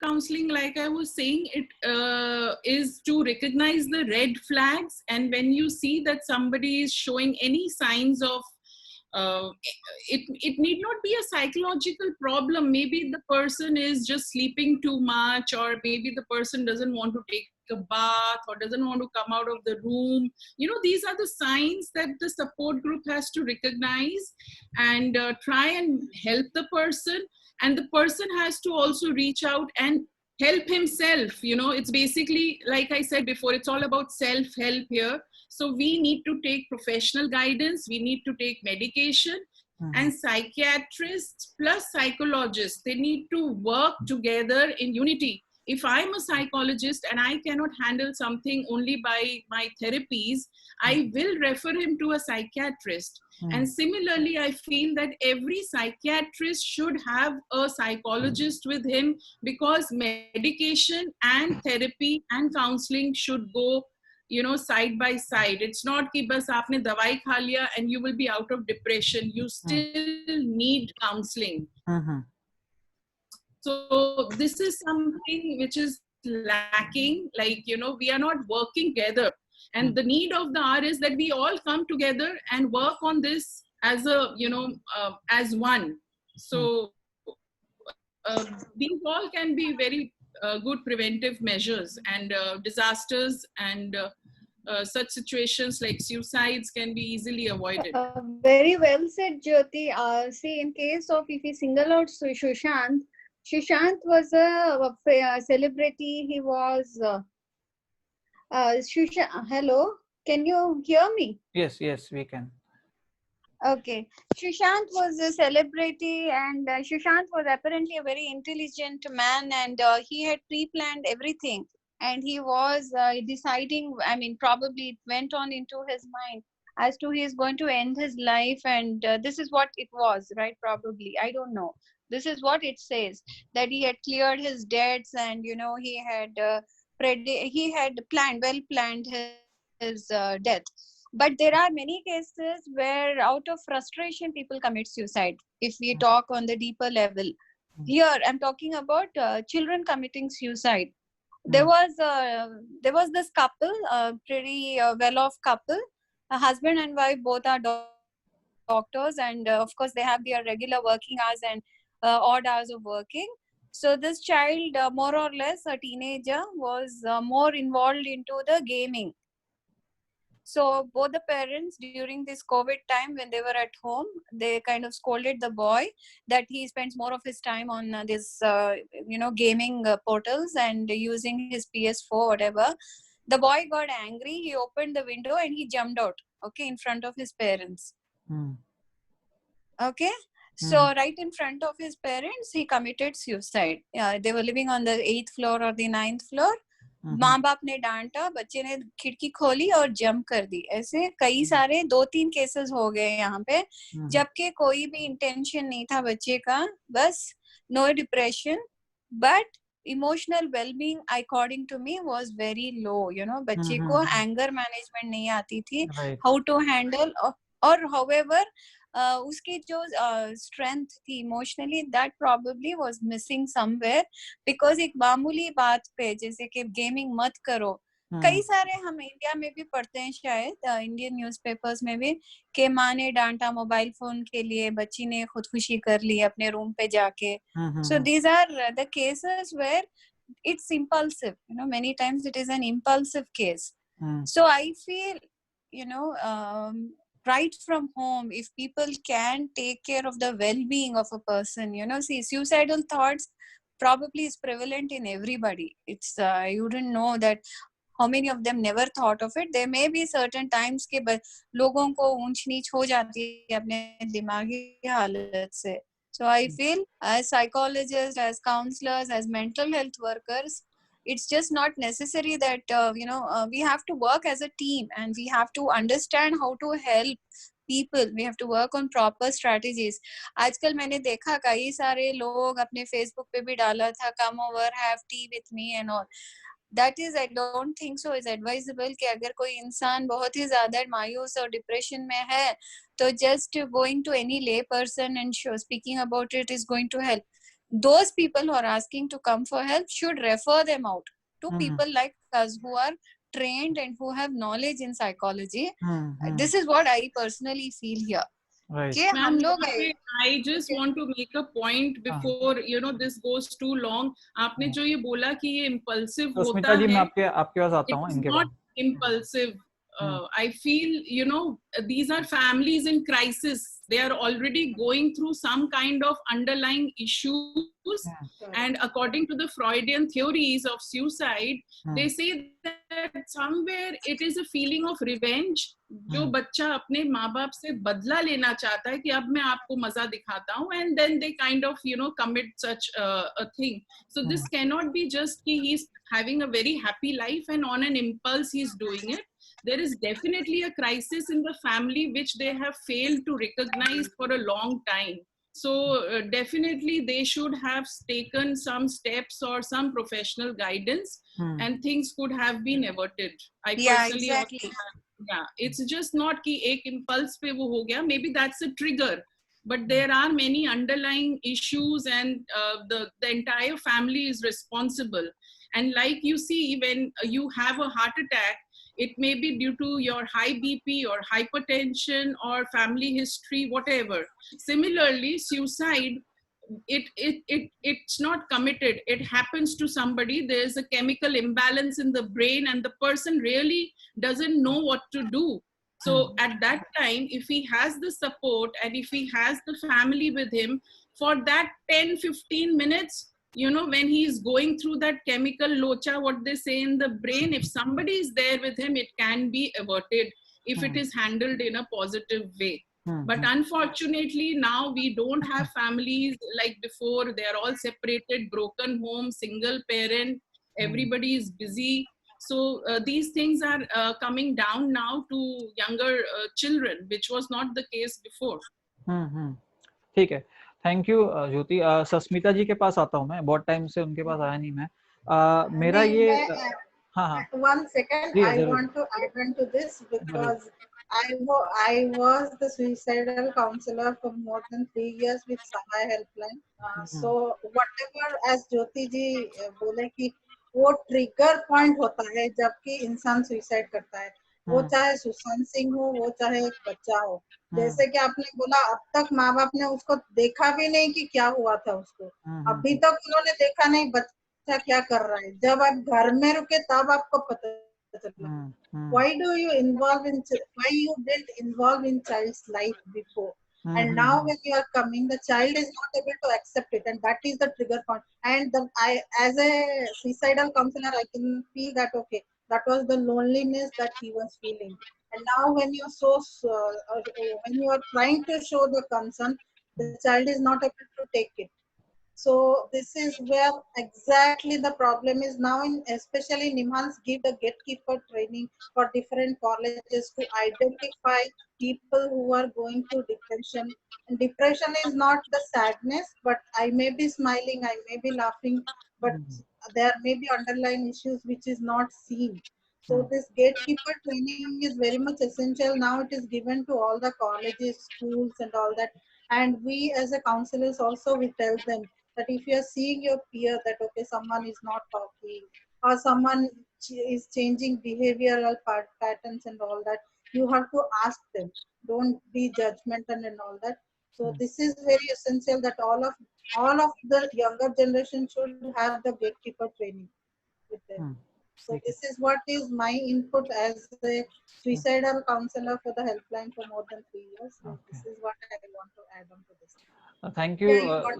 counseling, like I was saying, it is to recognize the red flags, and when you see that somebody is showing any signs of uh, it need not be a psychological problem. Maybe the person is just sleeping too much, or maybe the person doesn't want to take a bath or doesn't want to come out of the room. These are the signs that the support group has to recognize and try and help the person. And the person has to also reach out and help himself. It's basically, like I said before, it's all about self-help here. So we need to take professional guidance, we need to take medication, and psychiatrists plus psychologists, they need to work together in unity. If I'm a psychologist and I cannot handle something only by my therapies, I will refer him to a psychiatrist. And similarly, I feel that every psychiatrist should have a psychologist with him, because medication and therapy and counseling should go side by side. It's not कि बस आपने दवाई खा लिया and you will be out of depression. You still need counseling. So this is something which is lacking. Like, we are not working together. And the need of the hour is that we all come together and work on this as a, as one. So these all can be very good preventive measures, and disasters and such situations like suicides can be easily avoided. Very well said, Jyoti. See, in case of, if we single out Sushant, Sushant was a celebrity. He was hello, can you hear me? Yes, we can. Okay. Sushant was a celebrity, and Sushant was apparently a very intelligent man, and he had pre-planned everything. And he was deciding, probably it went on into his mind as to he is going to end his life, and this is what it was, right? Probably. I don't know. This is what it says, that he had cleared his debts, and, he had well planned his death. But there are many cases where out of frustration people commit suicide, if we talk on the deeper level. Here I'm talking about children committing suicide. There was this couple, pretty well-off couple, a husband and wife, both are doctors, and of course they have their regular working hours and odd hours of working. So this child, more or less a teenager, was more involved into the gaming. So both the parents, during this COVID time when they were at home, they kind of scolded the boy that he spends more of his time on this gaming portals and using his PS4, whatever. The boy got angry, he opened the window and he jumped out, in front of his parents. So right in front of his parents, he committed suicide. They were living on the 8th floor or the 9th floor. माँ बाप ने डांटा, बच्चे ने खिड़की खोली और jump कर दी. ऐसे कई सारे 2-3 केसेस हो गए यहाँ पे, जबकि कोई भी इंटेंशन नहीं था बच्चे का, बस no depression, but emotional wellbeing according to me was very low. बच्चे को एंगर मैनेजमेंट नहीं आती थी, हाउ टू हैंडल, और हाउएवर उसकी जो स्ट्रेंथ थी emotionally, that probably was missing somewhere, because एक मामूली बात पे, जैसे कि गेमिंग मत करो, कई सारे हम इंडिया में भी पढ़ते हैं, शायद इंडियन न्यूज़पेपर्स में भी, कि माँ ने डांटा मोबाइल फोन के लिए, बच्ची ने खुदकुशी कर ली अपने रूम पे जाके. So these are the cases where it's impulsive, many times it is an impulsive case. So I feel, right from home, if people can take care of the well-being of a person, see, suicidal thoughts probably is prevalent in everybody. It's you wouldn't know that how many of them never thought of it. There may be certain times के लोगों को ऊंच नीच हो जाती है अपने दिमागी हालत से. So I feel, as psychologists, as counselors, as mental health workers, it's just not necessary that we have to work as a team, and we have to understand how to help people. We have to work on proper strategies. आजकल मैंने देखा कई सारे लोग अपने Facebook पे भी डाला था, come over, have tea with me and all. That is, I don't think so is advisable कि अगर कोई इंसान बहुत ही ज़्यादा मायूस और डिप्रेशन में है, तो just going to any lay person and speaking about it is going to help. those people who are asking to come for help should refer them out to people like us who are trained and who have knowledge in psychology. This is what I personally feel here. Right. कि हम Ma'am, लोग I just want to make a point before this goes too long. आपने जो ये बोला कि ये impulsive तो होता स्मिता जी, मैं है, आपके पास आता हूँ it's इनके not बाद. impulsive. I feel, these are families in crisis. They are already going through some kind of underlying issues. And according to the Freudian theories of suicide, they say that somewhere it is a feeling of revenge. जो बच्चा अपने माँ बाप से बदला लेना चाहता है कि अब मैं आपको मजा दिखाता हूँ, and then they kind of commit such a thing. So this cannot be just कि he's having a very happy life and on an impulse he's doing it. There is definitely a crisis in the family which they have failed to recognize for a long time. So definitely they should have taken some steps or some professional guidance, and things could have been averted. I personally exactly. It's just not कि एक impulse पे वो हो गया. Maybe that's a trigger, but there are many underlying issues, and the entire family is responsible. And like you see, when you have a heart attack, it may be due to your high BP or hypertension or family history, whatever. Similarly, suicide, it's not committed. It happens to somebody. There's a chemical imbalance in the brain, and the person really doesn't know what to do. So at that time, if he has the support and if he has the family with him for that 10-15 minutes, when he's going through that chemical locha, what they say in the brain, if somebody is there with him, it can be averted if it is handled in a positive way. But unfortunately, now we don't have families like before. They are all separated, broken homes, single parent, everybody is busy. So these things are coming down now to younger children, which was not the case before. ठीक है, thank you ज्योति. सस्मिता जी के पास आता हूँ मैं, बहुत time से उनके पास आया नहीं मैं. मेरा ये हाँ 1 second, I want to add on to this because I was the suicidal counselor for more than 3 years with Sahay Helpline. So whatever as Jyoti ji बोले कि वो ट्रिगर पॉइंट होता है जबकि इंसान सुसाइड करता है, वो चाहे सुशांत सिंह हो, वो चाहे एक बच्चा हो. जैसे कि आपने बोला, अब तक माँ बाप ने उसको देखा भी नहीं कि क्या हुआ था उसको. अभी तक उन्होंने देखा नहीं बच्चा क्या कर रहा है. जब आप घर में रुके तब आपको पता चला. Why you didn't involve in child's life before? And now when you are coming, the child is not able to accept it, and that is the trigger point. And as a suicidal counselor, I can feel that okay, that was the loneliness that he was feeling. And now when you when you are trying to show the concern, the child is not able to take it. So this is where exactly the problem is now. Especially Nimhans give the gatekeeper training for different colleges to identify people who are going through depression. And depression is not the sadness, but I may be smiling, I may be laughing, but there may be underlying issues which is not seen. So this gatekeeper training is very much essential. Now it is given to all the colleges, schools and all that. And we as a counselors also, we tell them that if you are seeing your peer that okay, someone is not talking or someone is changing behavioral patterns and all that, you have to ask them. Don't be judgmental and all that. So this is very essential that all of the younger generation should have the gatekeeper training with them. So this is what is my input as a suicidal counselor for the helpline for more than 3 years. So this is what I want to add on to this. Thank you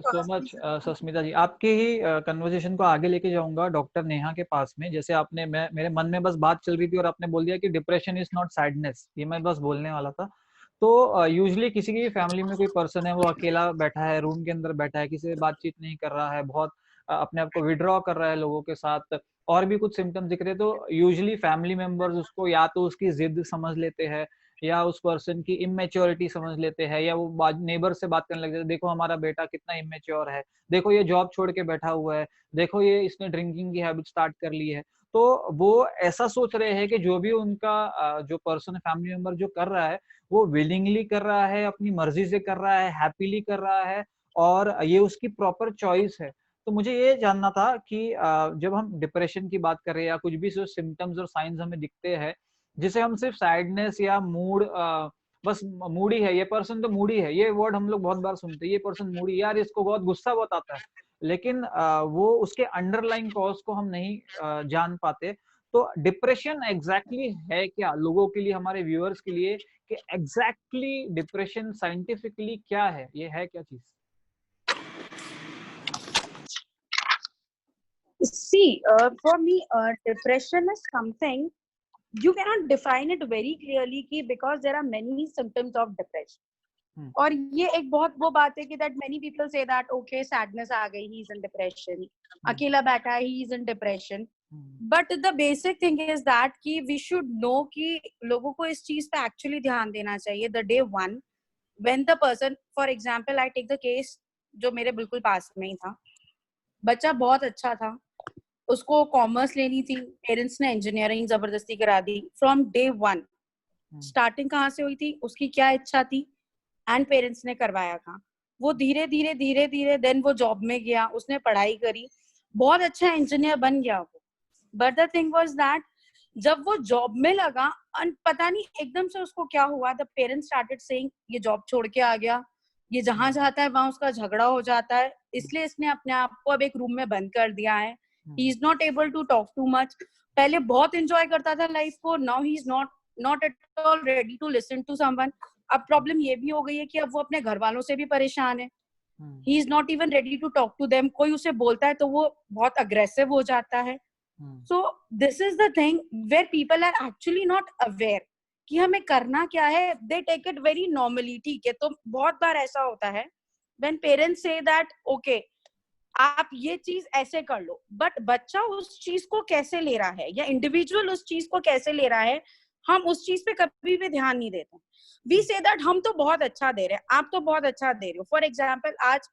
so much Sasmita ji. आपकी ही conversation को आगे लेके जाऊंगा doctor Neha के पास में. जैसे आपने मेरे मन में बस बात चल रही थी और आपने बोल दिया कि डिप्रेशन इज नॉट सैडनेस, ये मैं बस बोलने वाला था. तो यूजुअली किसी की फैमिली में कोई पर्सन है, वो अकेला बैठा है, रूम के अंदर बैठा है, किसी से बातचीत नहीं कर रहा है, बहुत अपने आप को विड्रॉ कर रहा है लोगों के साथ, और भी कुछ सिम्टम्स दिख रहे, तो यूजुअली फैमिली मेंबर्स उसको या तो उसकी जिद समझ लेते हैं, या उस पर्सन की इमेच्योरिटी समझ लेते हैं, या वो नेबर से बात करने लग जाते हैं, देखो हमारा बेटा कितना इमेच्योर है, देखो ये जॉब छोड़ के बैठा हुआ है, देखो ये इसने ड्रिंकिंग की हैबिट स्टार्ट कर ली है. तो वो ऐसा सोच रहे हैं कि जो भी उनका जो पर्सन फैमिली मेंबर जो कर रहा है वो विलिंगली कर रहा है, अपनी मर्जी से कर रहा है, हैप्पीली कर रहा है, और ये उसकी प्रॉपर चॉइस है। तो मुझे ये जानना था कि जब हम डिप्रेशन की बात कर रहे हैं या कुछ भी सिम्टम्स और साइंस हमें दिखते हैं जिसे हम सिर्फ सैडनेस या मूड, बस मूडी है, ये पर्सन तो मूडी है, ये वर्ड हम लोग बहुत बार सुनते हैं, ये पर्सन मूडी, यार इसको बहुत गुस्सा बहुत आता है, लेकिन वो उसके अंडरलाइंग कॉज को हम नहीं जान पाते। तो डिप्रेशन एग्जैक्टली है क्या लोगों के लिए, हमारे व्यूअर्स के लिए, कि एग्जैक्टली डिप्रेशन साइंटिफिकली क्या है, ये है क्या चीज? See, for me, depression is something you cannot define it very clearly कि because there are many symptoms of depression. और ये एक बहुत वो बात है कि that many people say that okay sadness आ गई, he is in depression, अकेला बैठा है, he is in depression. But the basic thing is that कि we should know कि लोगों को इस चीज पे actually ध्यान देना चाहिए the day one when the person, for example I take the case जो मेरे बिल्कुल पास में ही था, बच्चा बहुत अच्छा था, उसको कॉमर्स लेनी थी, पेरेंट्स ने इंजीनियरिंग जबरदस्ती करा दी फ्रॉम डे वन. स्टार्टिंग कहाँ से हुई थी, उसकी क्या इच्छा थी एंड पेरेंट्स ने करवाया था. वो धीरे धीरे देन वो जॉब में गया, उसने पढ़ाई करी, बहुत अच्छा इंजीनियर बन गया वो. But the thing was that जब वो जॉब में लगा, पता नहीं एकदम से उसको क्या हुआ, द पेरेंट्स स्टार्टेड सेइंग ये जॉब छोड़ के आ गया, ये जहां जाता है वहां उसका झगड़ा हो जाता है, इसलिए इसने अपने आप को अब एक रूम में बंद कर दिया है. He is not able to talk too much. पहले बहुत एंजॉय करता था लाइफ को, now he is not at all ready to listen to someone. अब प्रॉब्लम ये भी हो गई है कि अब वो अपने घर वालों से भी परेशान है. He is not even ready to talk to them. कोई उसे बोलता है तो वो बहुत अग्रेसिव हो जाता है. So this is the thing where people are actually not aware कि हमें करना क्या है. They take it very normally. ठीक है, तो बहुत बार ऐसा होता है when parents say that okay आप ये चीज ऐसे कर लो, बट बच्चा उस चीज को कैसे ले रहा है या इंडिविजुअल उस चीज को कैसे ले रहा है, हम उस चीज पे कभी भी ध्यान नहीं देते. वी से दैट हम तो बहुत अच्छा दे रहे हैं, आप तो बहुत अच्छा दे रहे हो. फॉर एग्जाम्पल आज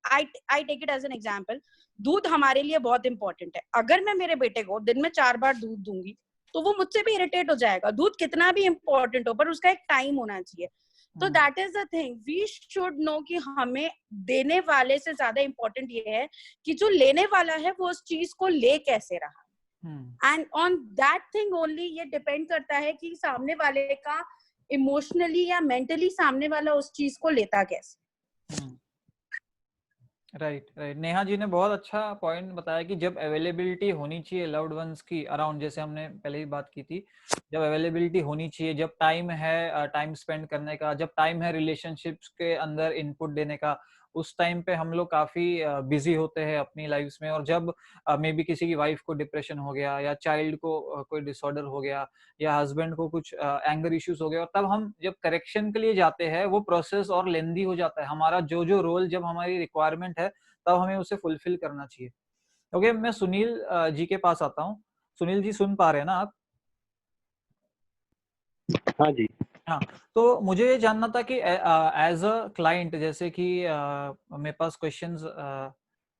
I take it as an example, दूध हमारे लिए बहुत इंपॉर्टेंट है. अगर मैं मेरे बेटे को दिन में 4 बार दूध दूंगी तो वो मुझसे भी इरिटेट हो जाएगा. दूध कितना भी इंपॉर्टेंट हो पर उसका एक टाइम होना चाहिए. तो that is the thing, we should know कि हमें देने वाले से ज्यादा इम्पोर्टेंट ये है कि जो लेने वाला है वो उस चीज को ले कैसे रहा. And on that thing only ये डिपेंड करता है कि सामने वाले का इमोशनली या मेंटली सामने वाला उस चीज को लेता कैसे. राइट. नेहा जी ने बहुत अच्छा पॉइंट बताया कि जब अवेलेबिलिटी होनी चाहिए लव्ड वंस की अराउंड, जैसे हमने पहले ही बात की थी, जब अवेलेबिलिटी होनी चाहिए, जब टाइम है टाइम स्पेंड करने का, जब टाइम है रिलेशनशिप्स के अंदर इनपुट देने का, उस टाइम पे हम लोग काफी बिजी होते हैं अपनी लाइफ्स में. और जब मे बी किसी की वाइफ को डिप्रेशन हो गया या चाइल्ड को कोई डिसऑर्डर हो गया या हस्बैंड को कुछ एंगर इश्यूज हो गया, और तब हम जब करेक्शन के लिए जाते हैं वो प्रोसेस और लेंदी हो जाता है. हमारा जो रोल, जब हमारी रिक्वायरमेंट है तब हमें उसे फुलफिल करना चाहिए. ओके, मैं सुनील जी के पास आता हूँ. सुनील जी सुन पा रहे हैं ना आप? हाँ जी. हाँ, तो मुझे ये जानना था कि एज अ क्लाइंट, जैसे कि मेरे पास क्वेश्चंस,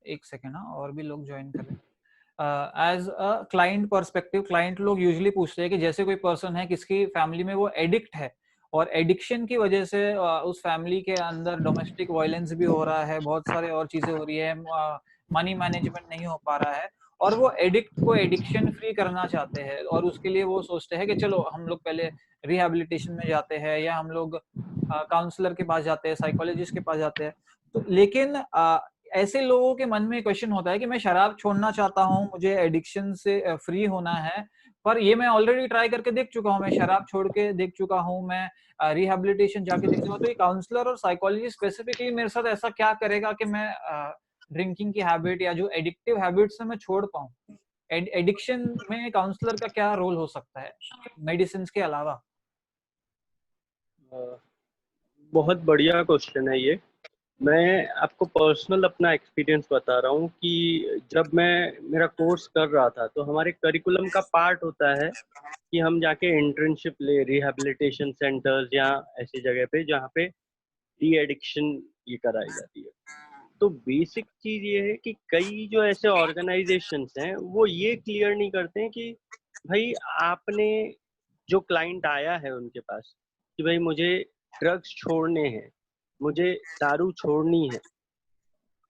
एक सेकेंड ना, और भी लोग ज्वाइन कर रहे हैं. As a client perspective, client लोग यूजुअली पूछते हैं कि जैसे कोई पर्सन है किसकी फैमिली में वो एडिक्ट है और एडिक्शन की वजह से उस फैमिली के अंदर डोमेस्टिक वायलेंस भी हो रहा है, बहुत सारे और चीजें हो रही है, मनी मैनेजमेंट नहीं हो पा रहा है, और वो एडिक्ट को एडिक्शन फ्री करना चाहते हैं, और उसके लिए वो सोचते हैं कि चलो हम लोग पहले रिहैबिलिटेशन में जाते हैं या हम लोग काउंसलर के पास जाते हैं, साइकोलॉजिस्ट के पास जाते हैं. तो लेकिन ऐसे लोगों के मन में क्वेश्चन होता है कि मैं शराब छोड़ना चाहता हूँ, मुझे एडिक्शन से फ्री होना है, पर ये मैं ऑलरेडी ट्राई करके देख चुका हूँ, मैं शराब छोड़ के देख चुका हूँ, मैं रिहैबिलिटेशन जाके देख चुका हूँ. तो ये काउंसलर और साइकोलॉजिस्ट स्पेसिफिकली मेरे साथ ऐसा क्या करेगा कि मैं ड्रिंकिंग की हैबिट या जो एडिक्टिव हैबिट से मैं छोड़ पाऊँ? एडिक्शन में काउंसलर का क्या रोल हो सकता है मेडिसिन के अलावा? बहुत बढ़िया क्वेश्चन है ये. मैं आपको पर्सनल अपना एक्सपीरियंस बता रहा हूँ कि जब मैं मेरा कोर्स कर रहा था तो हमारे करिकुलम का पार्ट होता है कि हम जाके इंटर्नशिप ले रिहैबिलिटेशन सेंटर्स या ऐसी जगह पे जहाँ पे डी एडिक्शन ये कराई जाती है. तो बेसिक चीज ये है कि कई जो ऐसे ऑर्गेनाइजेशंस हैं वो ये क्लियर नहीं करते हैं कि भाई आपने जो क्लाइंट आया है उनके पास कि भाई मुझे ड्रग्स छोड़ने हैं, मुझे दारू छोड़नी है,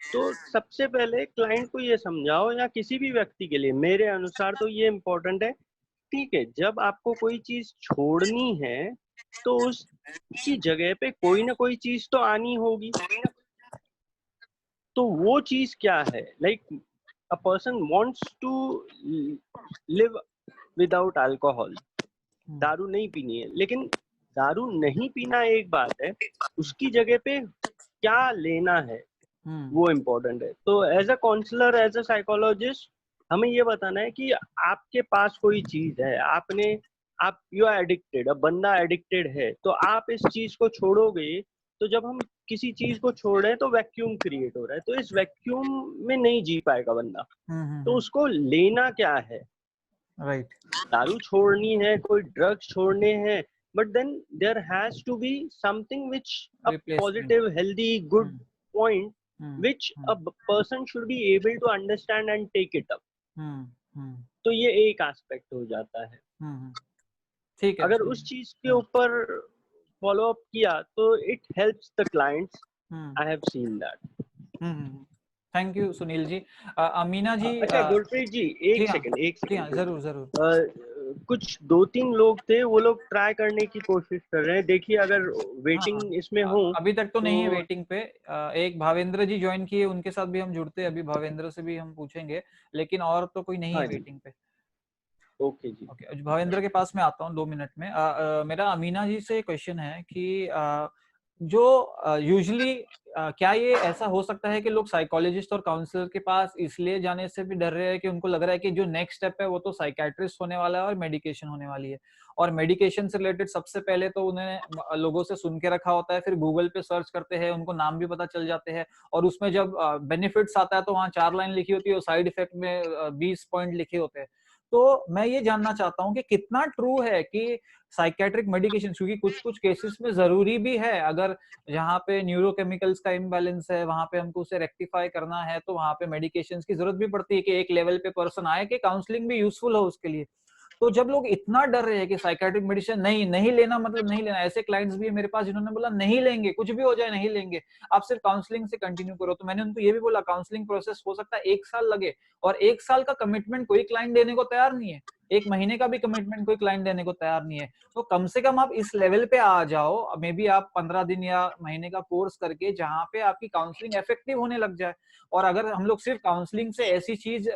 तो सबसे पहले क्लाइंट को ये समझाओ, या किसी भी व्यक्ति के लिए मेरे अनुसार तो ये इम्पोर्टेंट है, ठीक है, जब आपको कोई चीज छोड़नी है तो उसकी जगह पे कोई ना कोई चीज तो आनी होगी। तो वो चीज क्या है? Like a person wants to live without alcohol, दारू नहीं पीनी है, लेकिन दारू नहीं पीना एक बात है, उसकी जगह पे क्या लेना है वो इम्पोर्टेंट है। तो as a counsellor, as a psychologist, हमें ये बताना है कि आपके पास कोई चीज है, आप यू आर एडिक्टेड, अब बंदा एडिक्टेड है, तो आप इस चीज को छोड़ोगे, तो जब हम किसी चीज को छोड़ रहे हैं तो वैक्यूम क्रिएट हो रहा है, तो इस वैक्यूम में नहीं जी पाएगा बंदा। तो उसको लेना क्या है? राइट। दारू छोड़नी है, कोई ड्रग्स छोड़ने हैं, but then there has to be something which a positive, healthy, good point which a person should be able to understand and take it up. तो ये एक एस्पेक्ट हो जाता है। ठीक है। अगर उस चीज के ऊपर फॉलो अप किया तो it helps the clients. I have seen that. Thank you Sunil ji. Amina ji. अच्छा गुरप्रीत जी, एक सेकंड। जरूर। कुछ 2-3 लोग थे, वो लोग ट्राई करने की कोशिश कर रहे हैं, देखिए अगर वेटिंग इसमें हो। अभी तक तो नहीं है वेटिंग पे। एक भावेंद्र जी ज्वाइन किए, उनके साथ भी हम जुड़ते हैं, अभी भावेंद्र से भी हम पूछेंगे, लेकिन और तो कोई नहीं है वेटिंग पे। ओके जी। ओके, भावेंद्र के पास मैं आता हूँ 2 मिनट में। मेरा अमीना जी से क्वेश्चन है कि जो यूजुअली क्या ये ऐसा हो सकता है कि लोग साइकोलॉजिस्ट और काउंसलर के पास इसलिए जाने से भी डर रहे हैं कि उनको लग रहा है कि जो नेक्स्ट स्टेप है वो तो साइकियाट्रिस्ट होने वाला है और मेडिकेशन होने वाली है, और मेडिकेशन से रिलेटेड सबसे पहले तो उन्हें लोगों से सुन के रखा होता है, फिर गूगल पे सर्च करते हैं, उनको नाम भी पता चल जाते हैं, और उसमें जब बेनिफिट्स आता है तो वहाँ 4 लाइन लिखी होती है और साइड इफेक्ट में 20 पॉइंट लिखे होते हैं। तो मैं ये जानना चाहता हूँ कि कितना ट्रू है कि साइकेट्रिक मेडिकेशन, क्योंकि कुछ कुछ केसेस में जरूरी भी है, अगर जहाँ पे न्यूरोकेमिकल्स का इम्बैलेंस है वहां पे हमको उसे रेक्टिफाई करना है तो वहां पे मेडिकेशंस की जरूरत भी पड़ती है कि एक लेवल पे पर्सन आए कि काउंसलिंग भी यूजफुल हो उसके लिए। तो जब लोग इतना डर रहे हैं कि साइकेट्रिक मेडिसिन नहीं लेना, मतलब नहीं लेना, ऐसे क्लाइंट्स भी है मेरे पास जिन्होंने बोला नहीं लेंगे, कुछ भी हो जाए नहीं लेंगे, आप सिर्फ काउंसलिंग से कंटिन्यू करो। तो मैंने उनको ये भी बोला काउंसलिंग प्रोसेस हो सकता है 1 साल लगे, और 1 साल का कमिटमेंट कोई क्लाइंट देने को तैयार नहीं है, 1 महीने का भी कमिटमेंट कोई क्लाइंट देने को तैयार नहीं है। तो कम से कम आप इस लेवल पे आ जाओ, मे बी आप 15 दिन या महीने का कोर्स करके जहाँ पे आपकी काउंसलिंग इफेक्टिव होने लग जाए। और अगर हम लोग सिर्फ काउंसलिंग से ऐसी चीज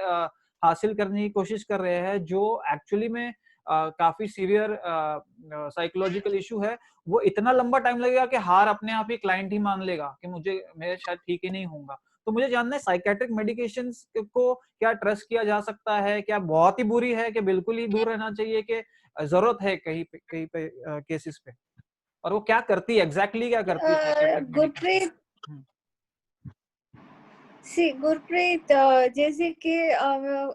हासिल करने की कोशिश कर रहे हैं जो एक्चुअली में काफी सीवियर साइकोलॉजिकल इशू है, वो इतना लंबा टाइम लगेगा कि हार अपने आप ही क्लाइंट ही मान लेगा कि मैं शायद ठीक ही नहीं होऊंगा। तो मुझे जानना है साइकेट्रिक मेडिकेशंस को क्या ट्रस्ट किया जा सकता है, क्या बहुत ही बुरी है कि बिल्कुल ही दूर रहना चाहिए, कि जरूरत है कहीं पे केसेस पे, और वो क्या करती है एग्जैक्टली क्या करती है गुरप्रीत गुरप्रीत, जैसे कि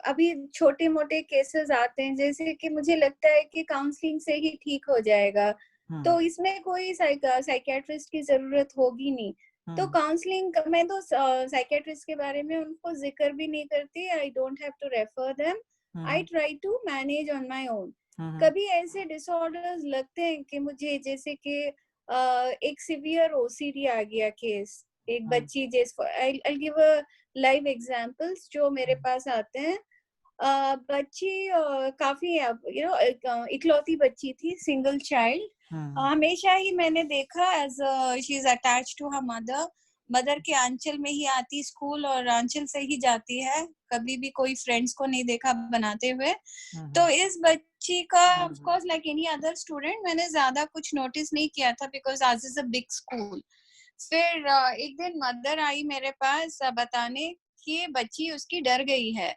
अभी छोटे मोटे केसेस आते हैं, जैसे कि मुझे लगता है कि काउंसलिंग से ही ठीक हो जाएगा, तो इसमें कोई साइकियाट्रिस्ट की जरूरत होगी नहीं। तो काउंसलिंग, मैं तो साइकियाट्रिस्ट के बारे में उनको जिक्र भी नहीं करती। I don't have to refer them, I try to manage on my own. कभी ऐसे डिसऑर्डर्स लगते हैं कि मुझे, जैसे कि एक सिवियर ओसीडी आ गया केस, एक बच्ची, जैसे I'll give a live examples जो मेरे पास आते हैं। बच्ची काफी इकलौती बच्ची थी, सिंगल चाइल्ड। हमेशा ही मैंने देखा as she is attached to her mother के आंचल में ही आती स्कूल और आंचल से ही जाती है, कभी भी कोई फ्रेंड्स को नहीं देखा बनाते हुए। तो इस बच्ची का of course like any other student मैंने ज्यादा कुछ नोटिस नहीं किया था, बिकॉज आज इज अ बिग स्कूल। फिर एक दिन मदर आई मेरे पास बताने कि बच्ची उसकी डर गई है।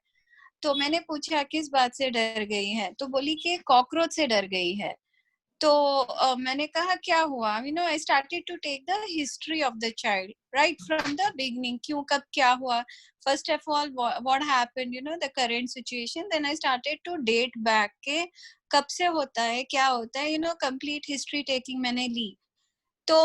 तो मैंने पूछा किस बात से डर गई है, तो बोली कि कॉकरोच से डर गई है। तो मैंने कहा क्या हुआ, I started to take the history of the child right from the beginning, क्यों कब क्या हुआ, first of all what happened, the current situation. Then I started to date back के कब से होता है, क्या होता है, कंप्लीट हिस्ट्री टेकिंग मैंने ली। तो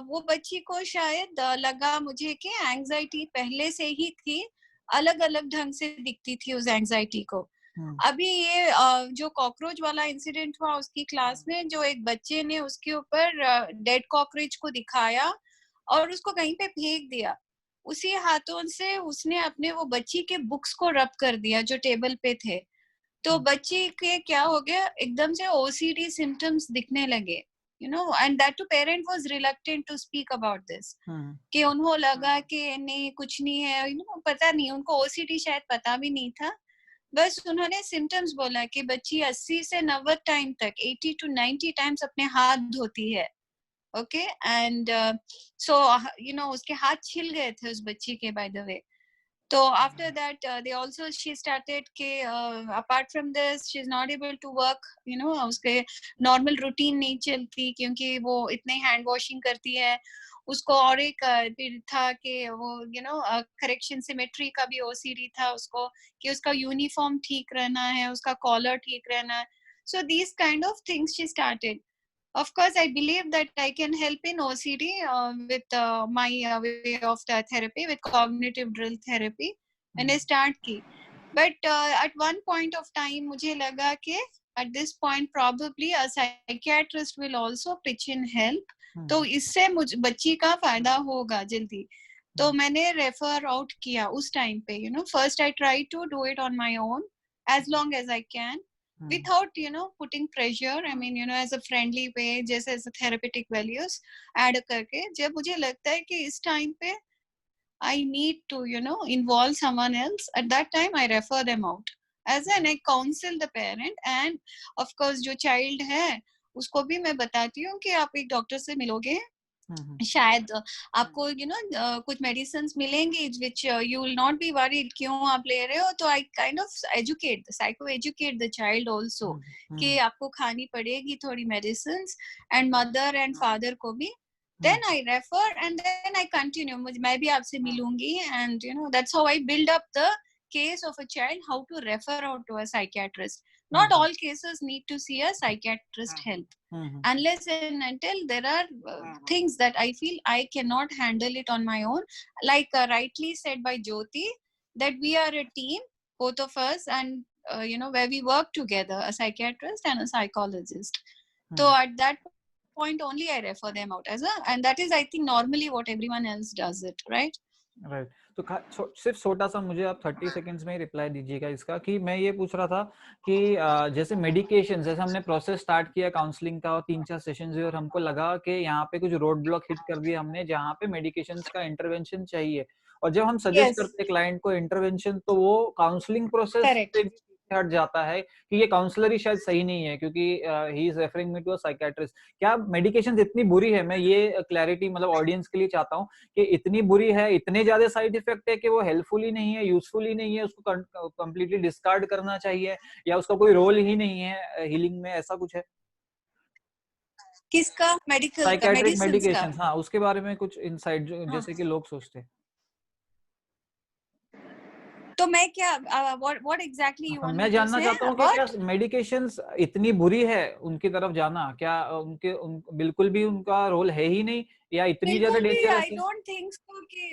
वो बच्ची को शायद लगा मुझे कि एंजाइटी पहले से ही थी, अलग अलग ढंग से दिखती थी उस एंजाइटी को। अभी ये जो कॉकरोच वाला इंसिडेंट हुआ उसकी क्लास में, जो एक बच्चे ने उसके ऊपर डेड कॉकरोच को दिखाया और उसको कहीं पे फेंक दिया। उसी हाथों से उसने अपने वो बच्ची के बुक्स को रब कर दिया जो टेबल पे थे। तो बच्ची के क्या हो गया, एकदम से OCD सिम्टम्स दिखने लगे, you know, and that too parent was reluctant to speak about this, कि उनको लगा कि नहीं कुछ नहीं है, you know, पता नहीं, उनको OCD शायद पता भी नहीं था, बस उन्होंने सिम्टम्स बोला कि बच्ची 80 से 90 टाइम तक 80 to 90 टाइम्स अपने हाथ धोती है, okay, and so you know उसके हाथ छिल गए थे उस बच्ची के, बाय द वे। तो after that they also she started के apart from this she is not able to work, you know, उसके नॉर्मल रूटीन नहीं चलती क्योंकि वो इतने हैंड वॉशिंग करती है। उसको और एक फिर था कि वो यू नो करेक्शन सिमेट्री का भी OCD था उसको, कि उसका यूनिफॉर्म ठीक रहना है, उसका कॉलर ठीक रहना है। So these kind of things she started. Of course, I believe that I can help in OCD with my way of the therapy, with cognitive drill therapy, and I start की. But at one point of time, मुझे लगा कि at this point probably a psychiatrist will also pitch in help. तो इससे मुझे बच्ची का फायदा होगा जल्दी। तो मैंने रेफर आउट किया उस टाइम पे, you know, first I try to do it on my own as long as I can. Without, you know, putting pressure, I mean, you know, as a friendly way, जैसे as a therapeutic values add करके, जब मुझे लगता है कि इस time पे I need to, you know, involve someone else, at that time I refer them out as an I counsel the parent, and of course जो child है उसको भी मैं बताती हूँ कि आप एक डॉक्टर से मिलोगे, शायद आपको यू नो कुछ मेडिसिन मिलेंगी which you will not be worried क्यों आप ले रहे हो। तो I kind of psycho educate the child also कि आपको खानी पड़ेगी थोड़ी medicine, and mother and father को भी। then I refer and then I continue, मैं भी आपसे मिलूंगी, and you know that's how I build up the case of a child, how to refer out to a psychiatrist. Not all cases need to see a psychiatrist help, unless and until there are things that I feel I cannot handle it on my own, like rightly said by Jyoti, that we are a team, both of us, and you know, where we work together, a psychiatrist and a psychologist. So at that point only I refer them out as a, and that is I think normally what everyone else does it, right? Right. तो सिर्फ छोटा सा मुझे आप 30 seconds में ही reply दीजिएगा इसका, कि मैं ये पूछ रहा था कि जैसे मेडिकेशन, जैसे हमने प्रोसेस स्टार्ट किया काउंसलिंग का और 3-4 सेशंस हुए और हमको लगा कि यहाँ पे कुछ रोड ब्लॉक हिट कर दिया हमने जहाँ पे मेडिकेशंस का इंटरवेंशन चाहिए, और जब हम सजेस्ट करते हैं क्लाइंट को इंटरवेंशन तो वो काउंसलिंग प्रोसेस से हट जाता है कि ये काउंसलर ही शायद सही नहीं है क्योंकि he is referring me to a psychiatrist. क्या मेडिकेशन इतनी बुरी है? मैं ये क्लैरिटी मतलब ऑडियंस के लिए चाहता हूँ कि इतनी बुरी है, इतने ज्यादा साइड इफेक्ट है कि वो हेल्पफुल ही नहीं है, यूजफुल ही नहीं है, उसको कंप्लीटली डिस्कार्ड करना चाहिए, या उसका कोई रोल ही नहीं है हीलिंग में, ऐसा कुछ है? किसका? मेडिकल साइकियाट्रिक मेडिकेशन, हाँ, उसके बारे में कुछ इनसाइट जैसे कि लोग सोचते हैं। तो मैं क्या what exactly you want मैं जानना चाहता हूँ कि क्या मेडिकेशंस इतनी बुरी है उनकी तरफ जाना, क्या बिल्कुल भी उनका रोल है ही नहीं, या इतनी ज्यादा डेंजरस है? I don't think so कि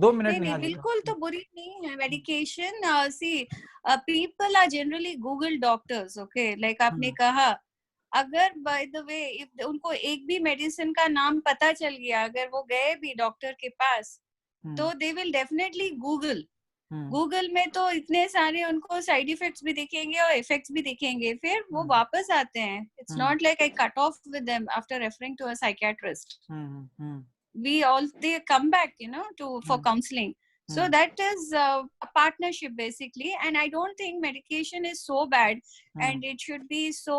2 मिनट नहीं, बिल्कुल तो बुरी नहीं है medication. See people are generally Google doctors, okay, like आपने कहा, अगर बाय द वे इफ उनको एक भी मेडिसिन का नाम पता चल गया, अगर वो गए भी डॉक्टर के पास, तो दे विल डेफिनेटली गूगल में तो इतने सारे उनको साइड इफेक्ट्स भी दिखेंगे और इफेक्ट्स भी दिखेंगे, फिर वो वापस आते हैं। It's not like I cut off with them after referring to a psychiatrist. we all they come back, you know, to for counseling. So that is a partnership basically, and I don't think medication is so bad and it should be so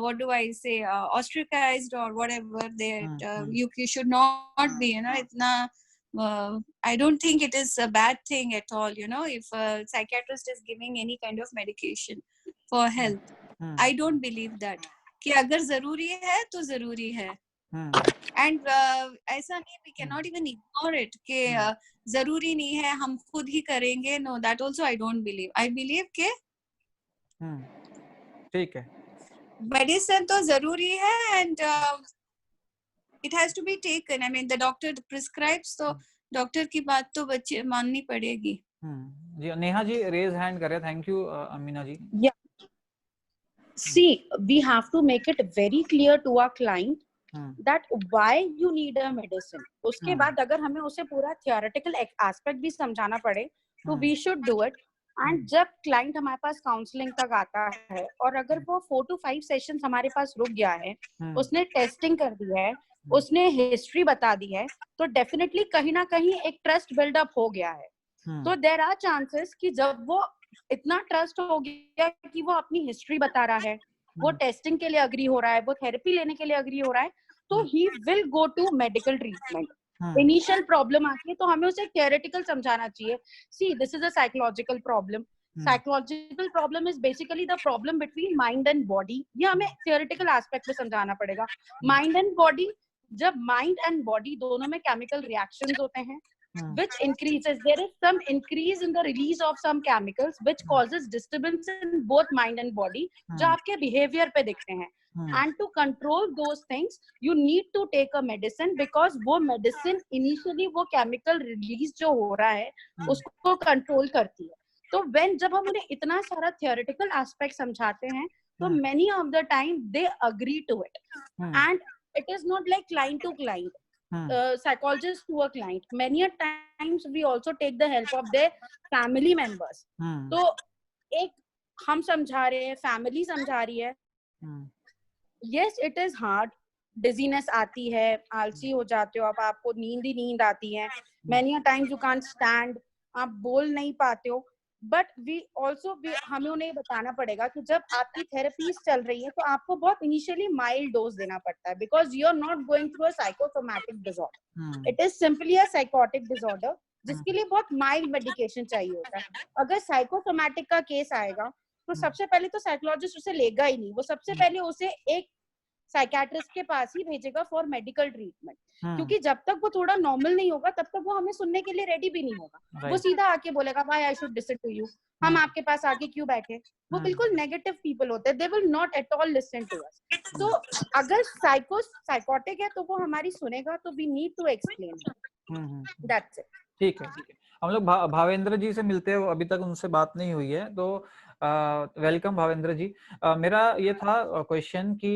what do I say, ostracized or whatever, that you should not be, you know, it's not I don't think it is a bad thing at all, you know, if a psychiatrist is giving any kind of medication for health. I don't believe that कि अगर जरूरी है तो जरूरी है, and ऐसा नहीं, we cannot even ignore it कि जरूरी नहीं है हम खुद ही करेंगे, no, that also I don't believe. I believe कि ठीक है, मेडिसिन तो जरूरी है, and it has to be taken. I mean the doctor prescribes, तो डॉक्टर की बात तो बच्चे माननी पड़ेगी। जी नेहा जी रेज हैंड कर रहे हैं, thank you Amina ji. Yeah, see, we have to make it very clear to our client that why you need a medicine. उसके बाद अगर हमें उसे पूरा theoretical aspect भी समझाना पड़े तो we should do it. And जब क्लाइंट हमारे पास काउंसलिंग तक आता है और अगर वो 4 to 5 सेशंस हमारे पास रुक गया है, उसने टेस्टिंग कर दिया है, उसने हिस्ट्री बता दी है, तो डेफिनेटली कहीं ना कहीं एक ट्रस्ट बिल्डअप हो गया है. तो देयर आर चांसेस कि जब वो इतना ट्रस्ट हो गया कि वो अपनी हिस्ट्री बता रहा है, वो टेस्टिंग के लिए अग्री हो रहा है, वो थेरेपी लेने के लिए अग्री हो रहा है, तो he will go to medical treatment. Initial problem आती है तो हमें उसे थियोरेटिकल समझाना चाहिए. See this is a psychological problem. Psychological problem is basically the problem between mind and body. ये हमें थियोरेटिकल एस्पेक्ट में समझाना पड़ेगा. माइंड एंड बॉडी, जब माइंड एंड बॉडी दोनों में केमिकल रिएक्शंस होते हैं which increases, there is some increase in the release of some chemicals which causes disturbance in both mind and body जो आपके behavior पे दिखते हैं. And to control those things you need to take a medicine because वो medicine initially वो chemical release जो हो रहा है उसको control करती है. तो when जब हम उन्हें इतना सारा theoretical aspect समझाते हैं तो many of the time they agree to it. And it is not like client to client, psychologist to a client. Many a times we also take the help of their family members. तो एक हम समझा रहे हैं, family समझा रही है. Yes, it is hard. Dizziness आती है, आलसी हो जाते हो आप, आपको नींद ही नींद आती है. Many a times you can't stand, आप बोल नहीं पाते हो. बट वी ऑल्सो हमें उन्हें बताना पड़ेगा कि जब आपकी थेरेपीज चल रही है तो आपको बहुत इनिशियली माइल्ड डोज देना पड़ता है because you are not going through a psychosomatic disorder. It is simply a psychotic disorder जिसके लिए बहुत माइल्ड मेडिकेशन चाहिए होता है. अगर साइकोसोमैटिक का केस आएगा तो सबसे पहले तो साइकोलॉजिस्ट उसे लेगा ही नहीं. वो सबसे पहले उसे एक साइकियाट्रिस्ट के पास ही भेजेगा फॉर मेडिकल ट्रीटमेंट, क्योंकि जब तक वो थोड़ा नॉर्मल नहीं होगा तब तक वो हमें सुनने के लिए रेडी भी नहीं होगा. वो सीधा आके बोलेगा why I should listen to you, हम आपके पास आके क्यों बैठे. वो बिल्कुल नेगेटिव पीपल होते हैं, they will not at all listen to us. तो अगर साइकोटिक है तो वो हमारी सुनेगा, तो we need to explain. That's it. ठीक है. हम लोग भावेंद्र जी से मिलते हैं, अभी तक उनसे बात नहीं हुई है, तो वेलकम भावेंद्र जी. मेरा ये था क्वेश्चन कि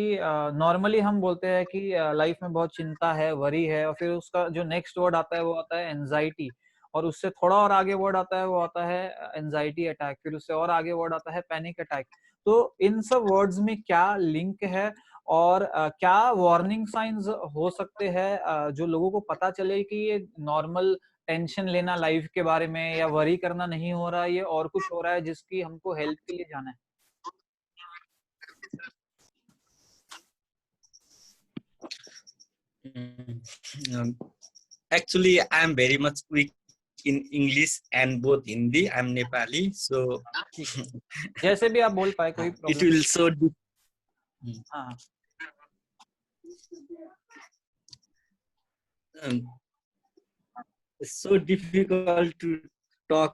नॉर्मली हम बोलते हैं कि लाइफ में बहुत चिंता है, वरी है, और फिर उसका जो नेक्स्ट वर्ड आता है वो आता है एंजाइटी, और उससे थोड़ा और आगे वर्ड आता है वो आता है एंजाइटी अटैक, फिर उससे और आगे वर्ड आता है पैनिक अटैक. तो इन सब वर्ड्स में क्या लिंक है और क्या वार्निंग साइंस हो सकते हैं जो लोगों को पता चले कि ये नॉर्मल टेंशन लेना लाइफ के बारे में या वरी करना नहीं हो रहा है, ये और कुछ हो रहा है जिसकी हमको हेल्प के लिए जाना है? Actually, I am very much weak in English and both Hindi. I am Nepali, so जैसे भी आप बोल पाए, कोई it will so. हाँ. It's so difficult to talk.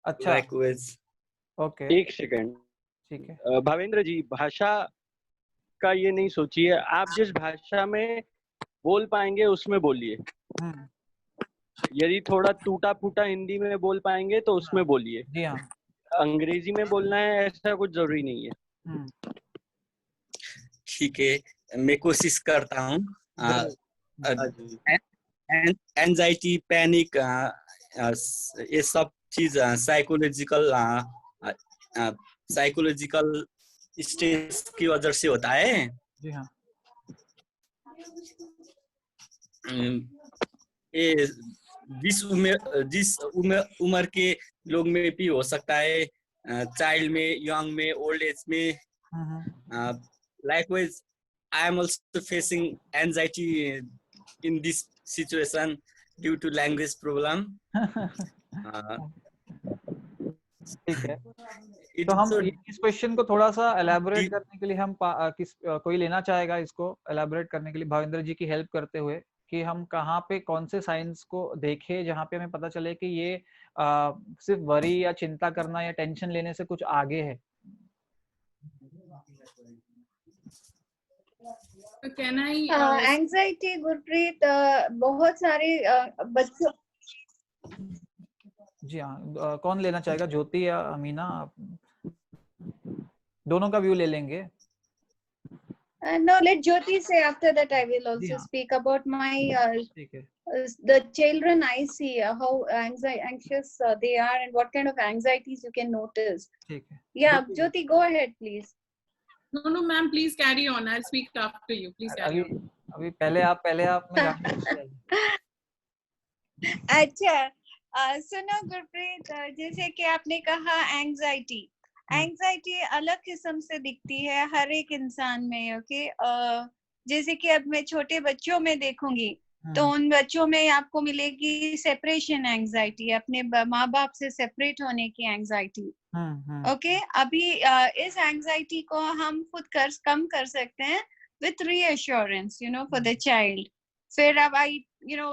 अच्छा. Likewise. ओके. एक सेकंड. ठीक है. भावेंद्र जी, भाषा का ये नहीं सोचिए, आप जिस भाषा में बोल पाएंगे उसमें बोलिए. यदि थोड़ा टूटा फूटा हिंदी में बोल पाएंगे तो उसमें बोलिए. जी हाँ. अंग्रेजी में बोलना है ऐसा कुछ जरूरी नहीं है. ठीक है, मैं कोशिश करता हूँ. एंजाइटी, पैनिक, ये सब चीज साइकोलॉजिकल स्ट्रेस की वजह से होता है. जी हाँ. ये जिस उम्र के लोग में भी हो सकता है, चाइल्ड में, यंग में, ओल्ड एज में. Likewise, I am also facing anxiety in this situation due to language problem. ठीक है. तो हम इस क्वेश्चन को थोड़ा सा एलैबोरेट करने के लिए हम कोई लेना चाहेगा इसको एलैबोरेट करने के लिए भावेंद्र जी की हेल्प करते हुए कि हम कहाँ पे कौन से साइंस को देखें जहाँ पे हमें पता चले कि ये सिर्फ वरी या चिंता करना या टेंशन लेने से कुछ आगे है. Can I एंजाइटी गुरप्रीत बहुत सारे बच्चों. जी हाँ. कौन लेना चाहेगा, ज्योति या अमीना? दोनों का व्यू ले लेंगे. No, let Jyoti say. After that, I will also Yeah. speak about my ठीक है. the children I see, how anxious they are and what kind of anxieties you can notice. ठीक है. Yeah, Jyoti, go ahead, please. No, ma'am, please carry on. I'll speak after you. Please carry on. अभी पहले आप मैं अच्छा, सुनो गुरप्रीत, जैसे कि आपने कहा एंजाइटी अलग किस्म से दिखती है हर एक इंसान में. ओके, जैसे कि अब मैं छोटे बच्चों में देखूंगी तो उन बच्चों में आपको मिलेगी सेपरेशन एंजाइटी, अपने माँ बाप से सेपरेट होने की एंजाइटी. ओके, अभी इस एंजाइटी को हम खुद कम कर सकते हैं with reassurance, you know, for the child. फिर अब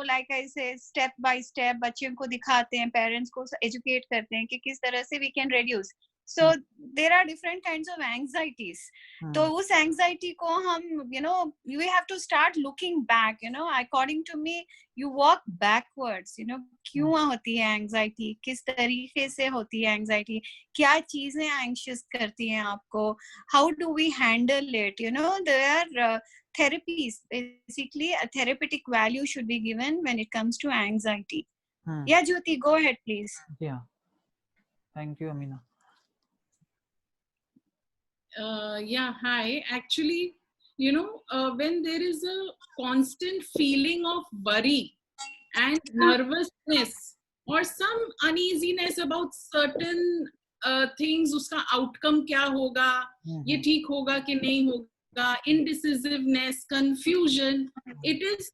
like I say, step by step बच्चों को दिखाते हैं, पेरेंट्स को एजुकेट करते हैं कि किस तरह से we can reduce. So there are different kinds of anxieties. तो उस anxiety को हम, we have to start looking back, according to me, you walk backwards, क्यों होती है anxiety, किस तरीके से होती है anxiety, क्या चीजें anxious करती हैं आपको, how do we handle it, there are therapies. Basically, a therapeutic value should be given when it comes to anxiety. Yeah, Jyoti, go ahead, please. Yeah. Thank you, Amina. Yeah, hi. Actually, when there is a constant feeling of worry and nervousness or some uneasiness about certain things, uska outcome kya hoga, ye theek hoga ki nahi hoga, indecisiveness, confusion, it is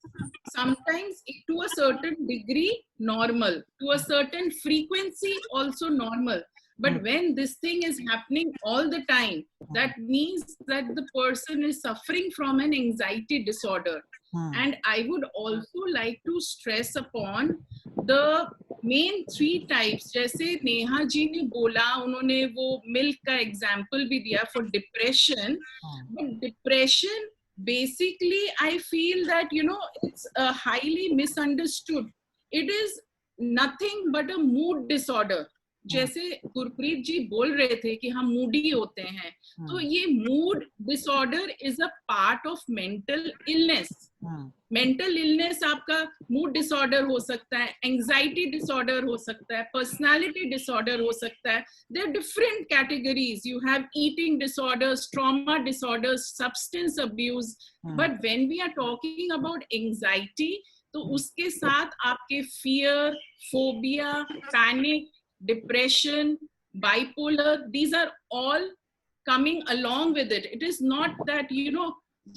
sometimes to a certain degree normal, to a certain frequency also normal. But when this thing is happening all the time, that means that the person is suffering from an anxiety disorder. And I would also like to stress upon the main 3 types. जैसे नेहा जी ने बोला, उन्होंने वो milk का example भी दिया for depression. But depression, basically, I feel that, it's highly misunderstood. It is nothing but a mood disorder. जैसे गुरप्रीत जी बोल रहे थे कि हम मूडी होते हैं, तो ये mood disorder is a part of mental illness. Mental illness आपका मूड डिसऑर्डर हो सकता है, एंजाइटी डिसऑर्डर हो सकता है, पर्सनालिटी डिसऑर्डर हो सकता है. There are different categories. You have eating disorders, trauma disorders, substance abuse. But when we are talking about anxiety, तो उसके साथ आपके fear, phobia, panic, depression, bipolar, these are all coming along with it. It is not that,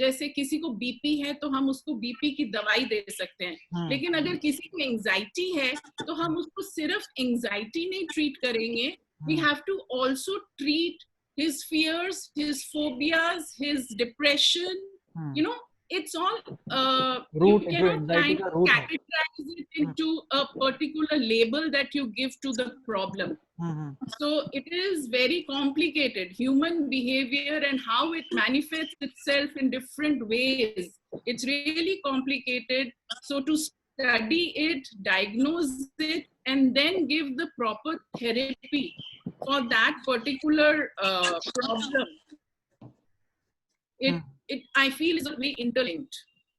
जैसे किसी को BP है तो हम उसको बीपी की दवाई दे सकते हैं, लेकिन अगर किसी को एंजाइटी है तो हम उसको सिर्फ एंजाइटी नहीं ट्रीट करेंगे. We have to also treat his fears, his phobias, his depression. It's all you cannot kind of categorize it into a particular label that you give to the problem. So it is very complicated. Human behavior and how it manifests itself in different ways, it's really complicated. So to study it, diagnose it, and then give the proper therapy for that particular problem, I feel is very interlinked.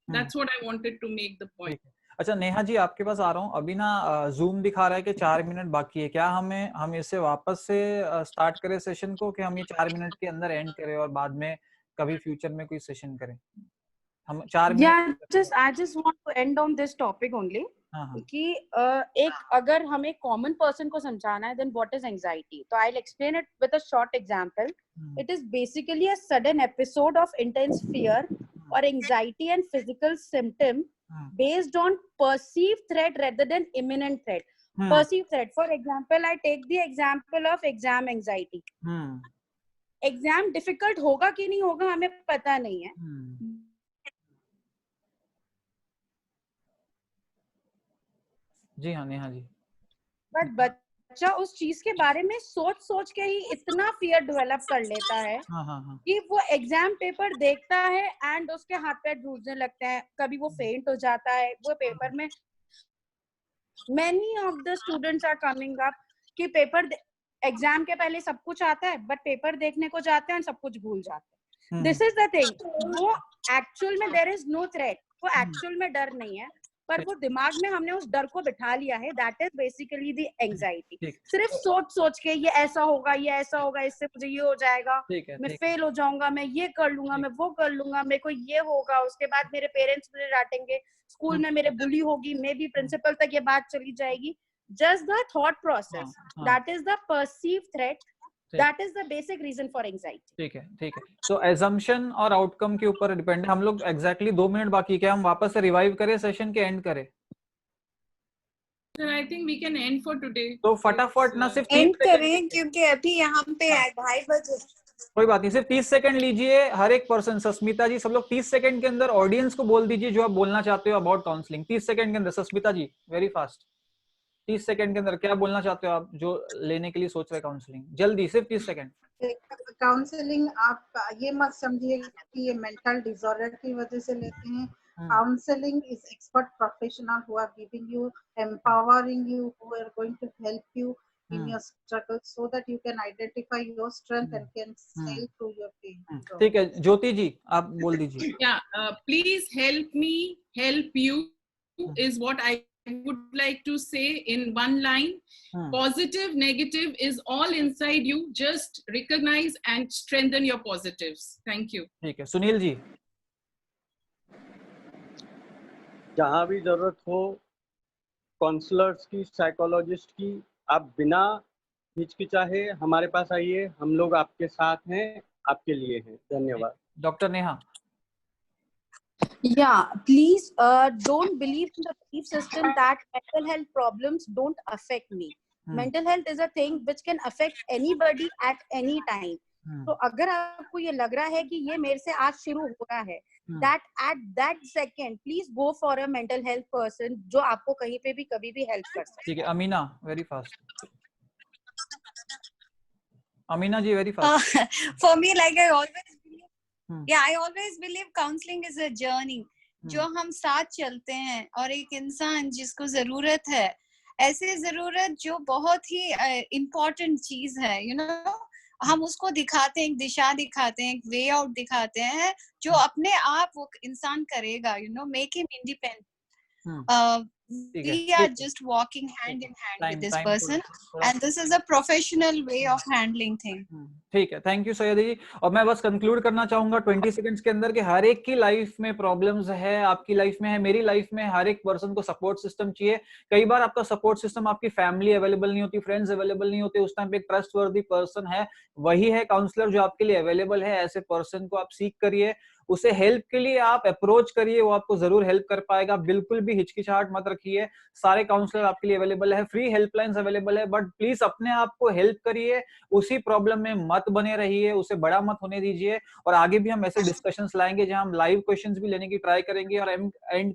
That's what I wanted to make the point. अच्छा नेहा जी, आपके पास आ रहा हूँ. अभी ना zoom दिखा रहा है कि 4 मिनट बाकी है. क्या हम इससे वापस से स्टार्ट करें सेशन को, कि हम ये 4 मिनट के अंदर एंड करें और बाद में कभी फ्यूचर में कोई सेशन करें? हम 4 minute. I just want to end on this topic only. कि एक अगर हमें कॉमन पर्सन को समझाना है, then what is anxiety? तो I'll explain it with a short example. It is basically a sudden episode of intense fear or anxiety and physical symptom based on perceived threat rather than imminent threat. Perceived threat. For example, I take the example of exam anxiety. Exam difficult होगा कि नहीं होगा हमें पता नहीं है. जी हाँ Neha ji. But बच्चा उस चीज के बारे में सोच के ही इतना फियर डेवलप कर लेता है कि वो एग्जाम पेपर देखता है एंड उसके हाथ पैर ढूंढने लगते हैं, कभी वो फेंट हो जाता है. वो पेपर में many of the students are coming up कि पेपर एग्जाम के पहले सब कुछ आता है, बट पेपर देखने को जाते हैं और सब कुछ भूल जाते हैं. दिस इज द थिंग, वो एक्चुअल में देयर इज नो थ्रेट, वो एक्चुअल में डर नहीं है, पर वो दिमाग में हमने उस डर को बिठा लिया है, that is basically the anxiety. सिर्फ सोच सोच के ये ऐसा होगा, ये ऐसा होगा, इससे मुझे ये हो जाएगा, मैं फेल हो जाऊंगा, मैं ये कर लूंगा, मैं वो कर लूंगा, मेरे को ये होगा, उसके बाद मेरे पेरेंट्स मुझे डांटेंगे, स्कूल में मेरे बुली होगी, मे बी प्रिंसिपल तक ये बात चली जाएगी। Just the thought process, that is the perceived threat, that is the basic reason for anxiety. ठीक है, ठीक है। सो एजम्पशन और आउटकम के ऊपर डिपेंड है। हम लोग एग्जैक्टली 2 मिनट बाकी, क्या हम वापस से रिवाइव करें सेशन के एंड करें? Sir, I think we can end for today. तो फटाफट ना सिर्फ एंड करें, क्योंकि अभी यहाँ पे 2:30 बजे। कोई बात नहीं, सिर्फ 30 सेकंड लीजिए हर एक पर्सन। सस्मिता जी, सब लोग 30 सेकंड के अंदर ऑडियंस को बोल दीजिए जो आप बोलना चाहते हो अबाउट काउंसलिंग। 30 सेकंड के अंदर सस्मिता जी, वेरी फास्ट, 30 सेकंड के अंदर क्या बोलना चाहते हो आप जो लेने के लिए सोच रहे काउंसलिंग? जल्दी, सिर्फ 30 सेकंड। काउंसलिंग आप ये मत समझिए कि ये मेंटल डिसऑर्डर की वजह से लेते हैं। Counseling is expert professional who are giving you, empowering you, who are going to help you in your struggle so that you can identify your strength and can sail through your pain. ठीक है, ज्योति जी आप बोल दीजिए। Yeah, please help me, help you is what I would like to say in one line. Positive, negative is all inside you. Just recognize and strengthen your positives. Thank you. ठीक है, सुनील जी। जहाँ भी जरूरत हो काउंसलर्स की, psychologist की, आप बिना हिचकिचाहे हमारे पास आइए, हम लोग आपके साथ हैं, आपके लिए हैं। धन्यवाद। Doctor Neha. Yeah, please don't believe in the belief system that mental health problems don't affect me. Mental health is a thing which can affect anybody at any time. तो अगर आपको ये लग रहा है कि ये मेरे से आज शुरू हो रहा है, that at that second please go for a mental health person जो आपको कहीं पे भी कभी भी हेल्प कर सके। ठीक है, Amina very fast. Amina ji very fast. For me, like I always believe, I always believe counseling is a journey. जो हम साथ चलते हैं और एक इंसान जिसको जरूरत है, ऐसे जरूरत जो बहुत ही इम्पोर्टेंट चीज है, you know, हम उसको दिखाते हैं, एक दिशा दिखाते हैं, एक वे आउट दिखाते हैं जो अपने आप वो इंसान करेगा, you know, make him independent. We are just walking hand in hand with this person and this is a professional way of handling things. ठीक है, थैंक यू सैयदी जी। और मैं बस कंक्लूड करना चाहूंगा 20 सेकंड्स के अंदर कि हर एक की लाइफ में प्रॉब्लम्स है, आपकी लाइफ में है, मेरी लाइफ में, हर एक पर्सन को सपोर्ट सिस्टम चाहिए। कई बार आपका सपोर्ट सिस्टम, आपकी फैमिली अवेलेबल नहीं होती, फ्रेंड्स अवेलेबल नहीं होते, उस टाइम पे एक ट्रस्टवर्दी पर्सन है, वही है काउंसलर जो आपके लिए अवेलेबल है। ऐसे पर्सन को आप सीख करिए, उसे हेल्प के लिए आप अप्रोच करिए, वो आपको जरूर हेल्प कर पाएगा। बिल्कुल भी हिचकिचाहट मत रखिए, सारे काउंसलर आपके लिए अवेलेबल है, फ्री हेल्पलाइंस अवेलेबल है, बट प्लीज अपने आप को हेल्प करिए, उसी प्रॉब्लम में मत बने रहिए, उसे बड़ा मत होने दीजिए। और आगे भी हम ऐसे डिस्कशंस लाएंगे जहां हम लाइव क्वेश्चंस भी लेने की ट्राई करेंगे और एंड